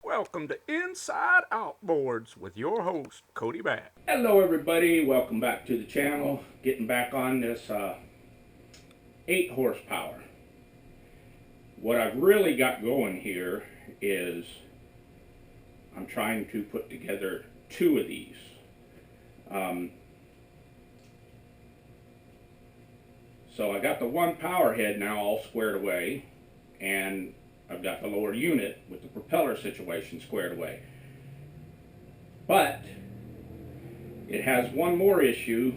Welcome to Inside Outboards with your host, Cody Batt. Hello everybody, welcome back to the channel. Getting back on this 8 horsepower. What I've really got going here is I'm trying to put together 2 of these. So I got the one power head now all squared away, and I've got the lower unit with the propeller situation squared away. But it has one more issue,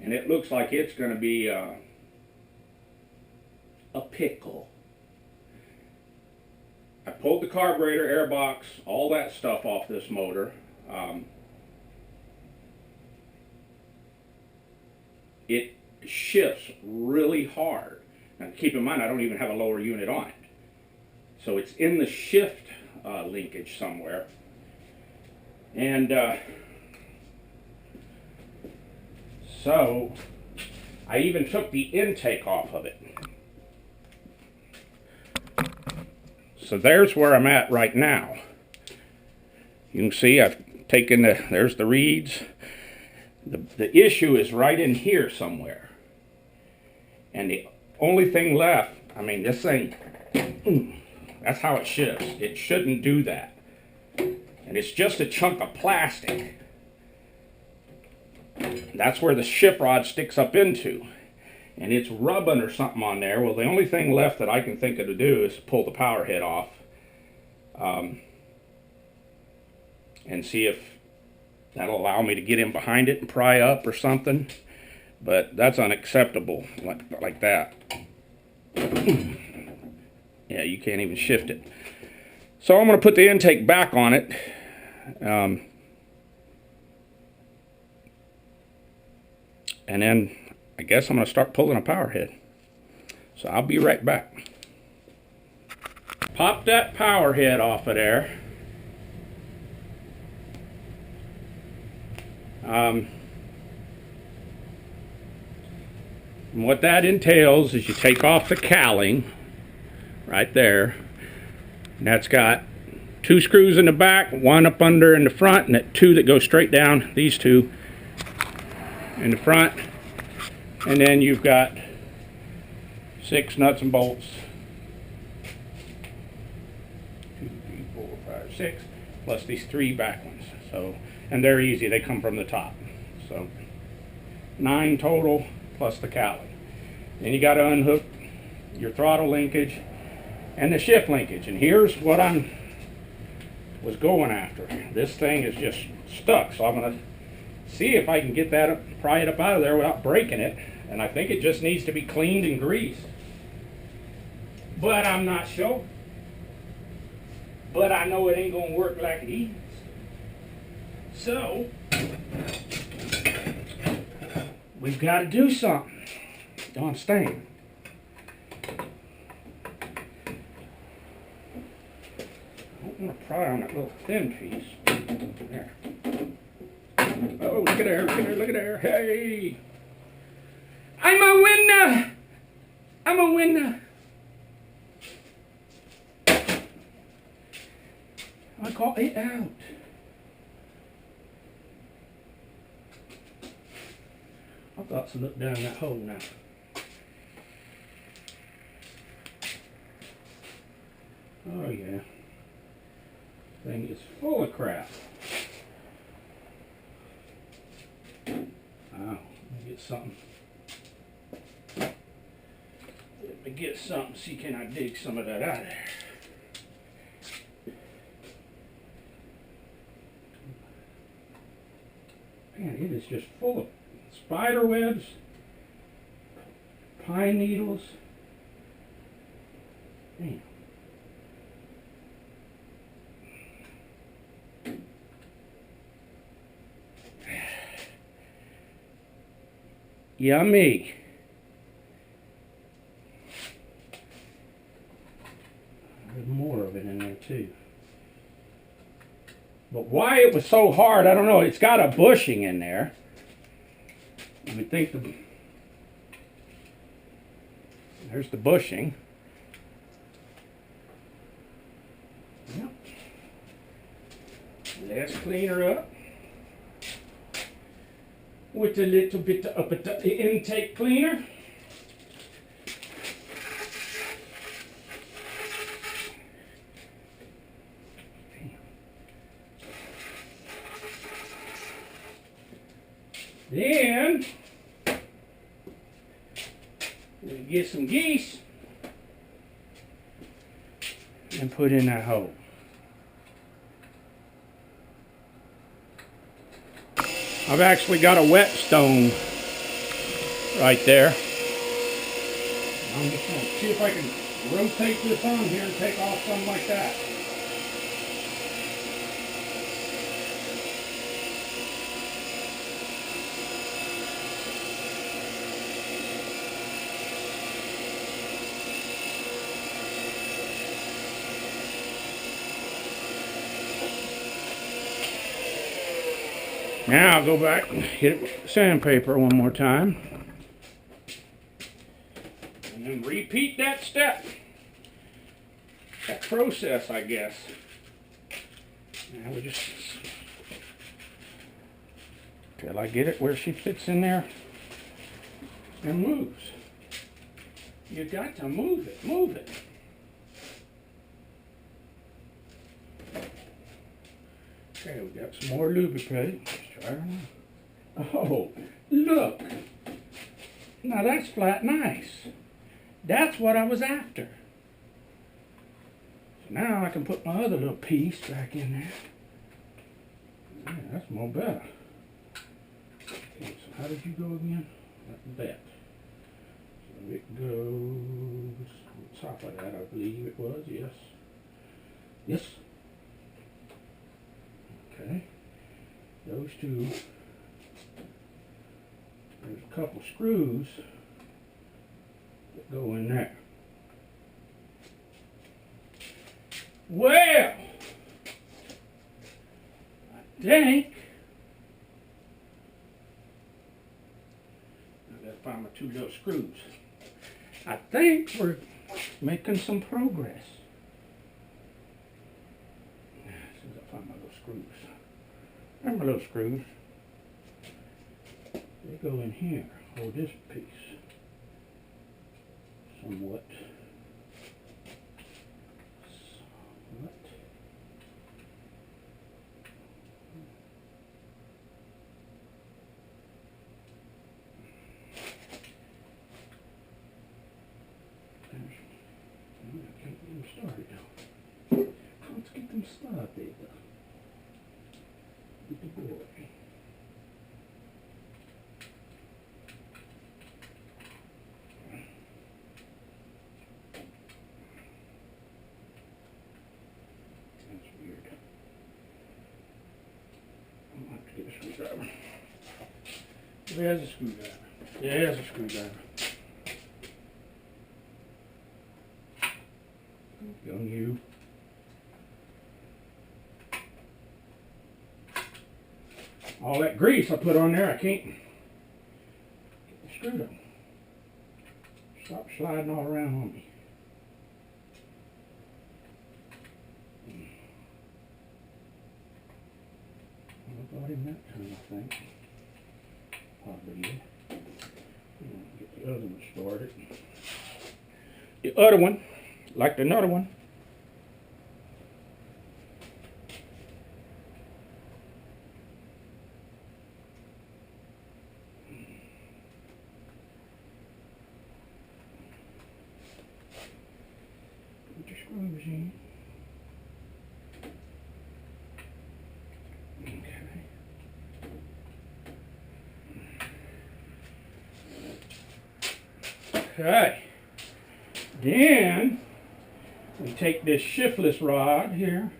and it looks like it's going to be a pickle. I pulled the carburetor, airbox, all that stuff off this motor. It shifts really hard. Now keep in mind, I don't even have a lower unit on it. So it's in the shift linkage somewhere. And so I even took the intake off of it. So there's where I'm at right now. You can see I've taken there's the reeds. The issue is right in here somewhere. And the only thing left, I mean, this thing, that's how it shifts. It shouldn't do that. And it's just a chunk of plastic. That's where the shift rod sticks up into. And it's rubbing or something on there. Well, the only thing left that I can think of to do is pull the power head off. And see if that'll allow me to get in behind it and pry up or something. But that's unacceptable like that. Yeah, you can't even shift it. So I'm going to put the intake back on it. And then I guess I'm going to start pulling a power head. So I'll be right back. Pop that power head off of there. And what that entails is you take off the cowling right there. And that's got 2 screws in the back, 1 up under in the front, and 2 that go straight down, these 2 in the front. And then you've got 6 nuts and bolts. 2, 3, 4, 5, 6, plus these 3 back ones. So, and they're easy, they come from the top. So 9 total plus the cowling. Then you got to unhook your throttle linkage and the shift linkage. And here's what I was going after. This thing is just stuck, so I'm going to see if I can get that up, pry it up out of there without breaking it. And I think it just needs to be cleaned and greased. But I'm not sure. But I know it ain't going to work like it is. So we've got to do something. Don't understand. I don't want to pry on that little thin piece. There. Oh, look at there, look at there, look at there. Hey! I'm a winner! I'm a winner! I got it out. I've got to look down that hole now. Oh yeah. Thing is full of crap. Oh, let me get something. Let me get something, see can I dig some of that out of there. Man, it is just full of spider webs, pine needles. Damn. Yummy. There's more of it in there too. But why it was so hard, I don't know. It's got a bushing in there. You would think there's the bushing. Yep. Let's clean her up with a little bit of the intake cleaner. Then we get some geese and put in that hole. I've actually got a whetstone right there. I'm just going to see if I can rotate this on here and take off something like that. Now I'll go back and hit it with sandpaper one more time. And then repeat that step. That process, I guess. Now we just, till I get it where she fits in there and moves. You got to move it, move it. Okay, we got some more lubricant. Let's try it on. Oh, look. Now that's flat nice. That's what I was after. So now I can put my other little piece back in there. Yeah, that's more better. Okay, so how did you go again? Like that. So it goes on top of that, I believe it was, yes. Yes. Okay, those two, there's a couple screws that go in there. Well, I think I gotta find my two little screws. I think we're making some progress. As soon as I find my little screws. There's my little screws. They go in here. Hold this piece. Somewhat. I can't get them started now. Let's get them started. Good boy. That's weird. I'll have to get a screwdriver. There's a screwdriver. There's a screwdriver. Go you. All that grease I put on there, I can't get the screw to stop sliding all around on me. I got him that time, I think. Probably did. Get the other one started. The other one, like another one. Put your screws in. Okay. Then we take this shiftless rod here.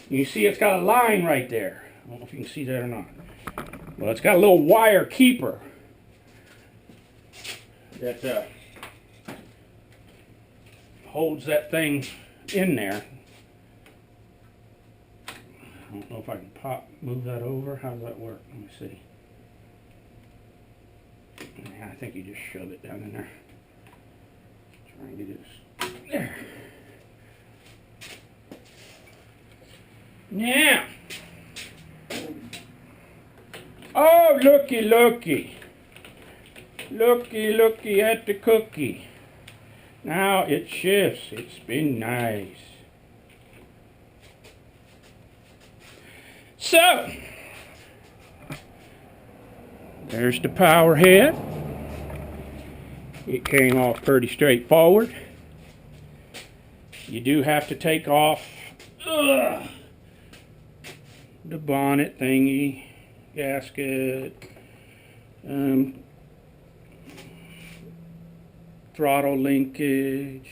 You see it's got a line right there. I don't know if you can see that or not. Well, it's got a little wire keeper that holds that thing in there. I don't know if I can move that over. How does that work? Let me see. Yeah, I think you just shove it down in there. Try and get it there. Now, Oh, looky, looky. Looky, looky at the cookie. Now it shifts. It's been nice. So, there's the power head. It came off pretty straightforward. You do have to take off the bonnet thingy, gasket, throttle linkage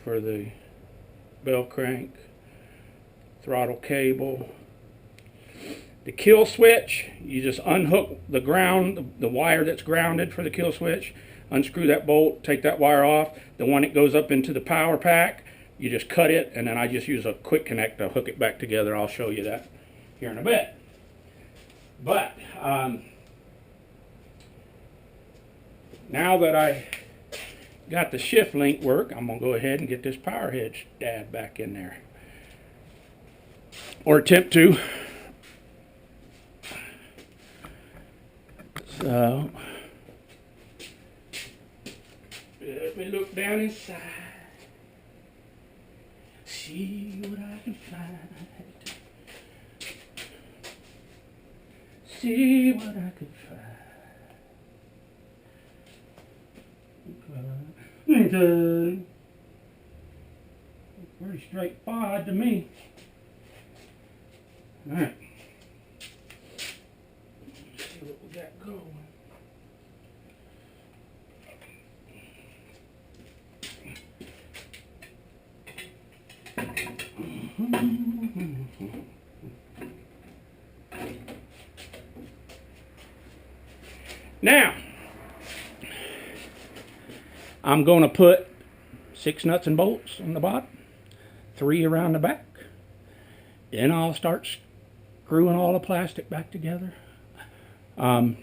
for the bell crank, throttle cable. The kill switch, you just unhook the wire that's grounded for the kill switch, unscrew that bolt, take that wire off. The one that goes up into the power pack, you just cut it, and then I just use a quick connect to hook it back together. I'll show you that here in a bit. But now that I got the shift link work, I'm going to go ahead and get this power head stabbed back in there. Or attempt to. So, let me look down inside. See what I can find. See what I can find. Okay. Pretty straightforward to me. Alright. Let's see what we got going. Now, I'm going to put 6 nuts and bolts on the bottom, 3 around the back. Then I'll start screwing all the plastic back together. I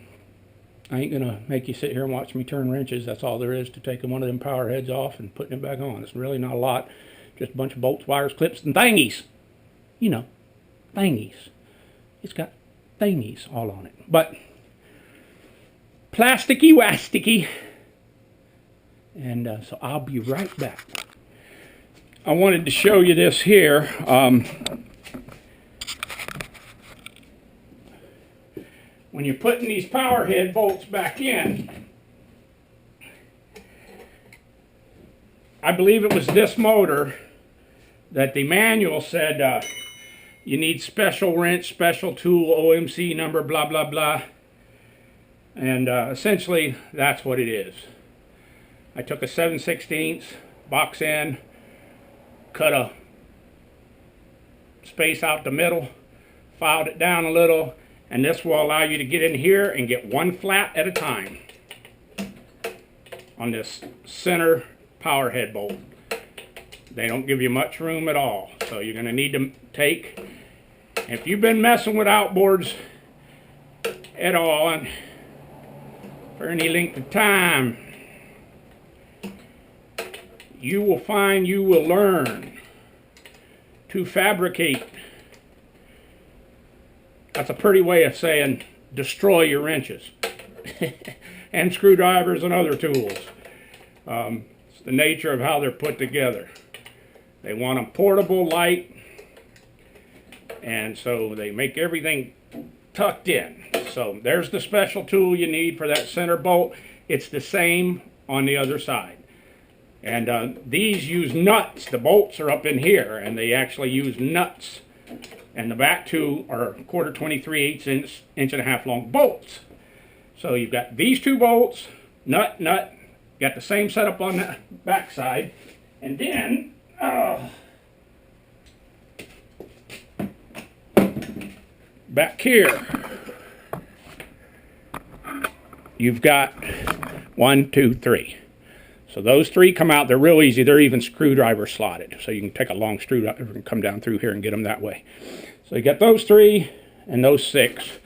ain't going to make you sit here and watch me turn wrenches. That's all there is to taking one of them power heads off and putting it back on. It's really not a lot. Just a bunch of bolts, wires, clips, and thingies. You know, thingies. It's got thingies all on it. But plasticky wasticky. And so I'll be right back. I wanted to show you this here. When you're putting these power head bolts back in, I believe it was this motor that the manual said you need special wrench, special tool, OMC number, blah, blah, blah. And essentially, that's what it is. I took a 7/16 box end, cut a space out the middle, filed it down a little, and this will allow you to get in here and get one flat at a time on this center power head bolt. They don't give you much room at all, so you're going to need to take, if you've been messing with outboards at all and for any length of time, you will find you will learn to fabricate. That's a pretty way of saying destroy your wrenches and screwdrivers and other tools. It's the nature of how they're put together. They want them portable, light, and so they make everything tucked in. So there's the special tool you need for that center bolt. It's the same on the other side. And these use nuts. The bolts are up in here, and they actually use nuts. And the back two are 1/4, 23/8 inch, 1.5 long bolts. So you've got these 2 bolts, nut, got the same setup on the back side. And then, back here, you've got 1, 2, 3. So those 3 come out. They're real easy. They're even screwdriver slotted. So you can take a long screwdriver and come down through here and get them that way. So you got those 3 and those 6.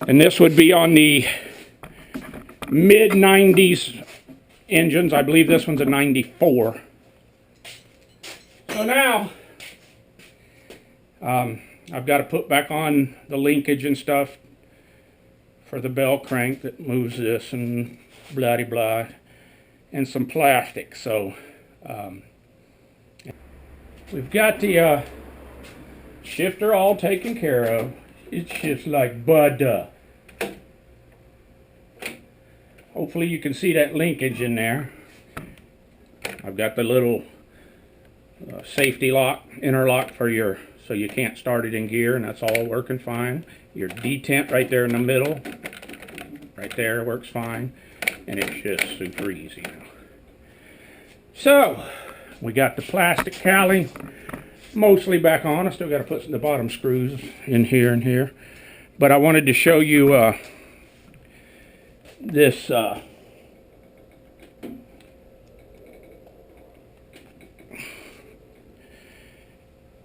And this would be on the mid-90s engines. I believe this one's a 94. So now, I've got to put back on the linkage and stuff for the bell crank that moves this and blah de blah, and some plastic. So we've got the shifter all taken care of. It shifts like butter. Hopefully you can see that linkage in there. I've got the little safety lock, interlock for your, so you can't start it in gear, and that's all working fine. Your detent right there in the middle, right there, works fine, and it's just super easy now. So we got the plastic cowling mostly back on. I still got to put the bottom screws in here and here, but I wanted to show you this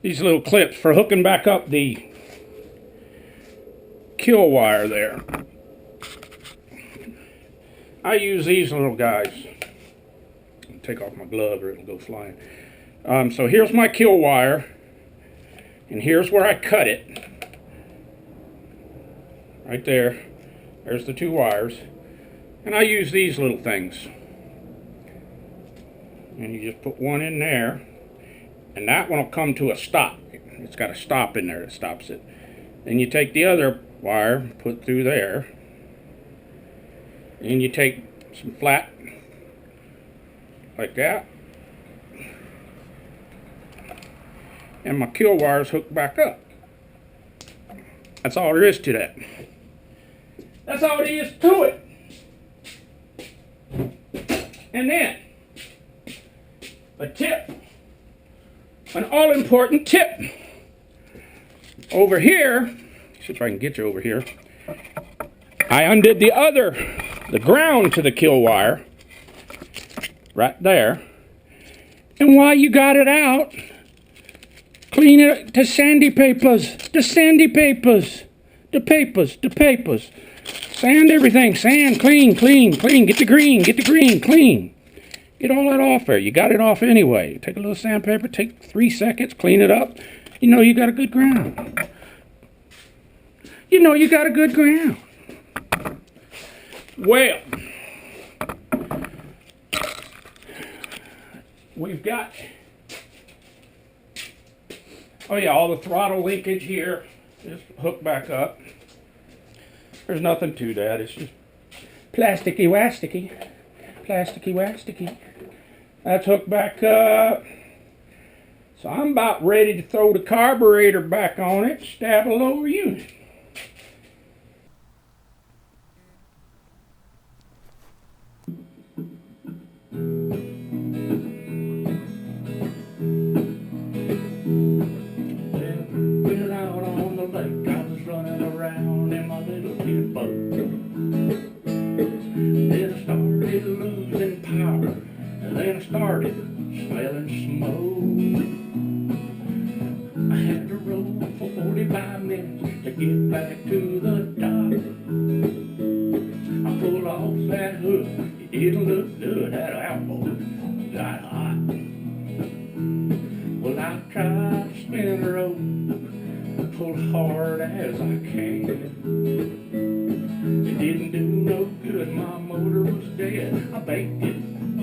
these little clips for hooking back up the kill wire there. I use these little guys. Take off my glove or it'll go flying. So here's my kill wire, and here's where I cut it. Right there. There's the two wires. And I use these little things. And you just put one in there, and that one will come to a stop. It's got a stop in there that stops it. Then you take the other wire, put through there, and you take some flat like that, and my kill wires hook back up. That's all there is to that. That's all there is to it. And then a tip, an all-important tip. Over here, see if I can get you over here, I undid the ground to the kill wire, right there. And while you got it out, clean it to sandy papers, the sandy papers, the papers. Sand everything, sand, clean, get the green, clean. Get all that off there. You got it off anyway. Take a little sandpaper, take 3 seconds, clean it up. You know you got a good ground. You know you got a good ground. Well, we've got, oh yeah, all the throttle linkage here is hooked back up. There's nothing to that. It's just plasticky wasticky. That's hooked back up. So I'm about ready to throw the carburetor back on it, stab a lower unit. Been out on the lake, I was running around in my little tin boat. Then I started losing power, and then I started smelling smoke. I had to roll for 45 minutes to get back to the dock. I pulled off that hook, it didn't look good, that outboard got hot. Well, I tried to spin the rope, pull hard as I can. It didn't do no good, my motor was dead. I baked it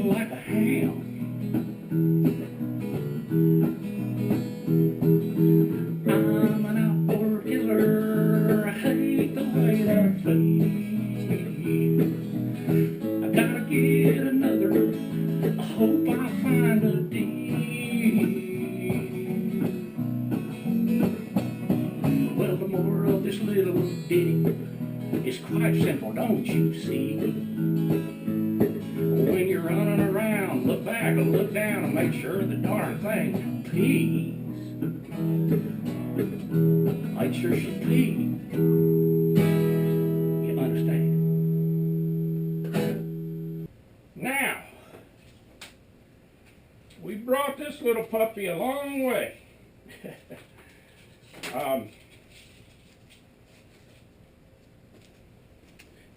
like a ham. I'm an outboard killer, I hate the way that feels. I gotta get another, I hope I find a deal. Well, the moral of this little ditty is quite simple, don't you see? When you're running around, look back and look down and make sure the darn thing pees. Make sure she pees. You understand? Now, we brought this little puppy a long way.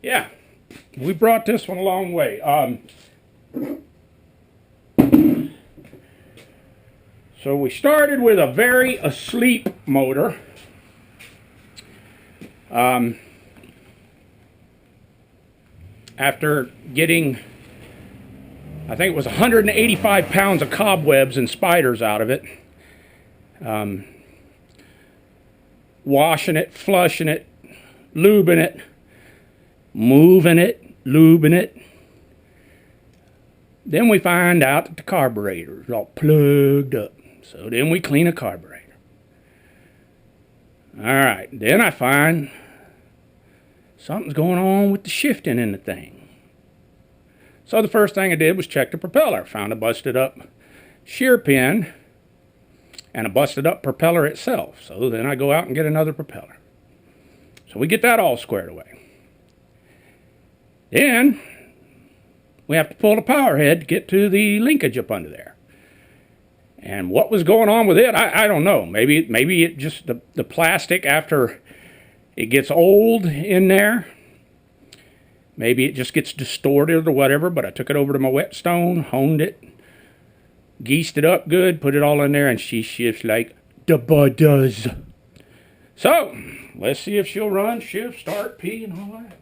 Yeah, we brought this one a long way. So we started with a very asleep motor. After getting, I think it was 185 pounds of cobwebs and spiders out of it, washing it, flushing it, lubing it, moving it, lubing it, then we find out that the carburetor is all plugged up. So then we clean a carburetor. Alright, then I find something's going on with the shifting in the thing. So the first thing I did was check the propeller. Found a busted up shear pin and a busted up propeller itself. So then I go out and get another propeller. So we get that all squared away. Then we have to pull the power head to get to the linkage up under there. And what was going on with it, I don't know. Maybe it just, the plastic after it gets old in there, maybe it just gets distorted or whatever, but I took it over to my whetstone, honed it, geesed it up good, put it all in there, and she shifts like the bud does. So, let's see if she'll run, shift, start, pee, and all that.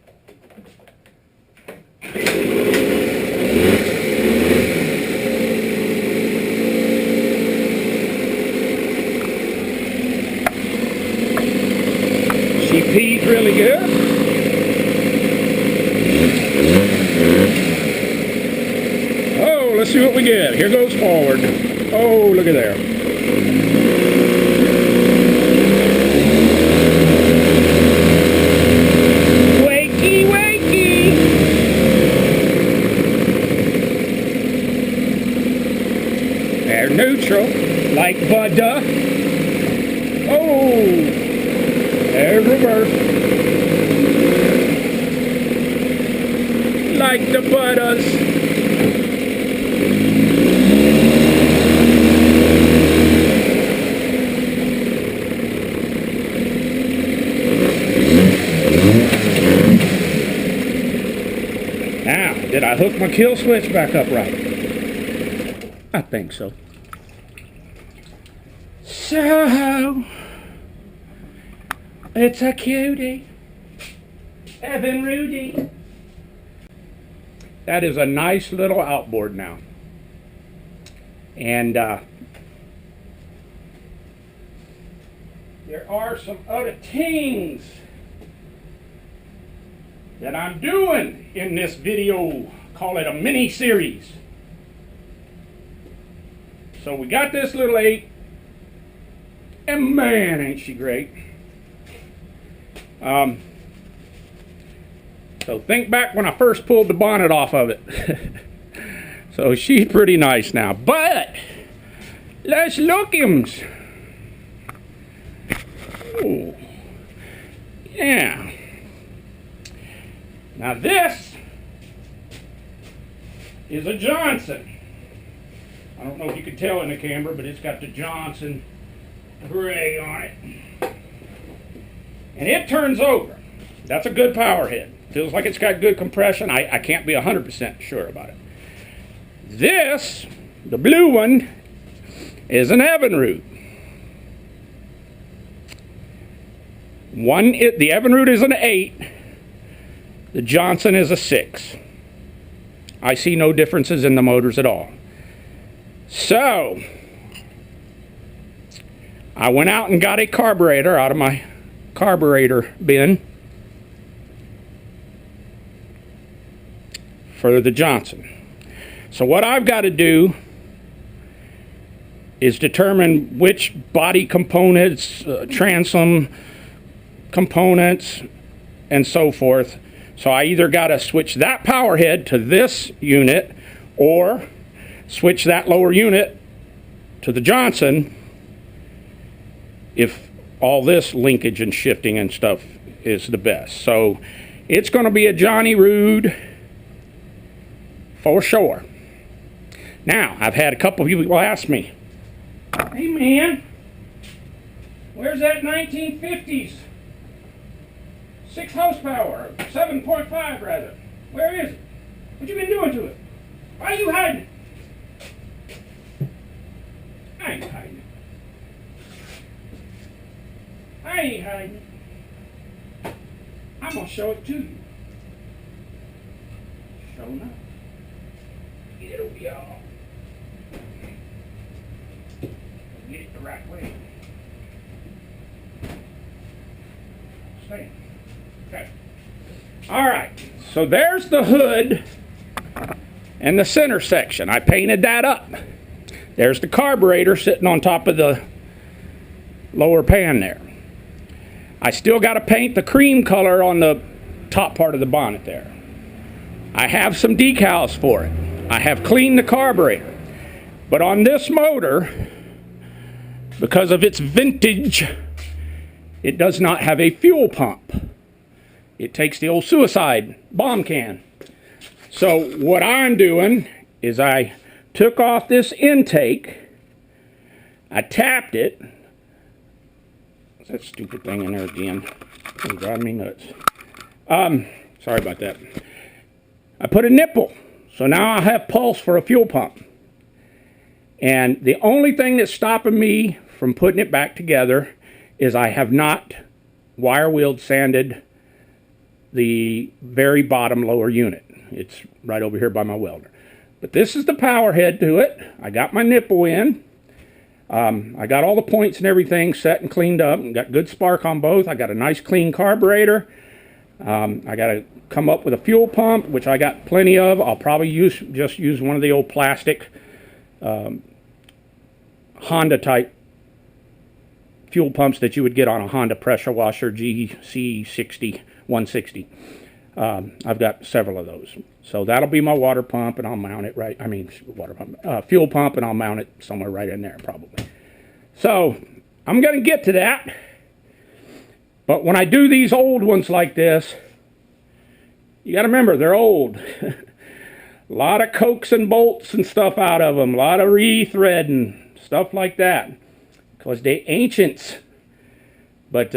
She peed really good. Oh, let's see what we get. Here goes forward. Oh, look at there. Wakey, wakey. They're neutral, like butter. Oh. There's reverse. Like the butters. Now, did I hook my kill switch back up right? I think so. So... it's a cutie. Evan Rudy. That is a nice little outboard now. And there are some other things that I'm doing in this video. Call it a mini series. So we got this little 8. And man, ain't she great. So think back when I first pulled the bonnet off of it. So she's pretty nice now. But let's look him. Oh, yeah. Now this is a Johnson. I don't know if you can tell in the camera, but it's got the Johnson gray on it. And it turns over. That's a good power head. Feels like it's got good compression. I can't be 100% sure about it. This, the blue one, is an Evinrude. The Evinrude is an 8. The Johnson is a 6. I see no differences in the motors at all. So, I went out and got a carburetor out of my carburetor bin for the Johnson. So what I've got to do is determine which body components, transom components, and so forth. So I either got to switch that power head to this unit or switch that lower unit to the Johnson if all this linkage and shifting and stuff is the best. So it's going to be a Johnny Rude for sure. Now, I've had a couple of people ask me, hey man, where's that 1950s 6 horsepower, 7.5 rather? Where is it? What you been doing to it? Why are you hiding it? I ain't hiding it. I ain't hiding it. don't know. Get it over y'all. Get it the right way. Stay. Okay. All right. So there's the hood and the center section. I painted that up. There's the carburetor sitting on top of the lower pan there. I still got to paint the cream color on the top part of the bonnet there. I have some decals for it. I have cleaned the carburetor. But on this motor, because of its vintage, it does not have a fuel pump. It takes the old suicide bomb can. So what I'm doing is I took off this intake, I tapped it. What's that stupid thing in there again? It's driving me nuts. Sorry about that. I put a nipple, so now I have pulse for a fuel pump. And the only thing that's stopping me from putting it back together is I have not wire wheeled sanded the very bottom lower unit. It's right over here by my welder. But this is the power head to it. I got my nipple in. I got all the points and everything set and cleaned up. Got good spark on both. I got a nice clean carburetor. I got to come up with a fuel pump, which I got plenty of. I'll probably just use one of the old plastic Honda type fuel pumps that you would get on a Honda pressure washer GC60 160. I've got several of those. So that'll be my water pump, and I'll mount it right. Fuel pump, and I'll mount it somewhere right in there probably. So I'm going to get to that. But when I do these old ones like this, you got to remember they're old. A lot of cokes and bolts and stuff out of them. A lot of re-threading, stuff like that. Because they ancients. But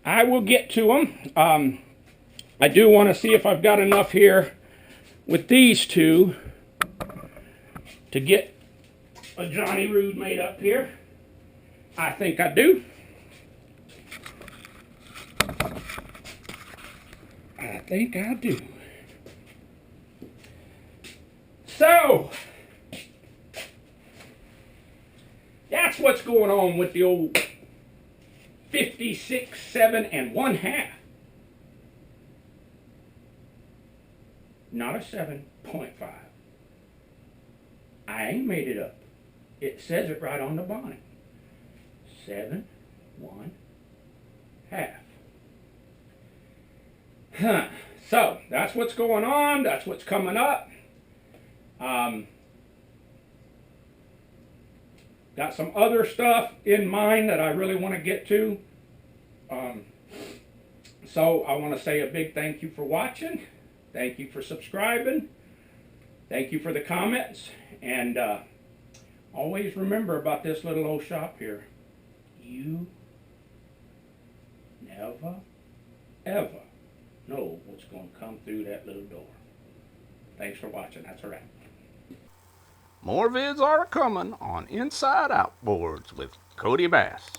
I will get to them. I do want to see if I've got enough here with these two to get a Johnny Rude made up here. I think I do. I think I do. So, that's what's going on with the old 56, 7 1/2. Not a 7.5. I ain't made it up. It says it right on the bonnet. 7 1/2. So that's what's going on. That's what's coming up. Got some other stuff in mind that I really want to get to. So I want to say a big thank you for watching. Thank you for subscribing. Thank you for the comments. And always remember about this little old shop here. You never, ever know what's going to come through that little door. Thanks for watching. That's a wrap. More vids are coming on Inside Outboards with Cody Bass.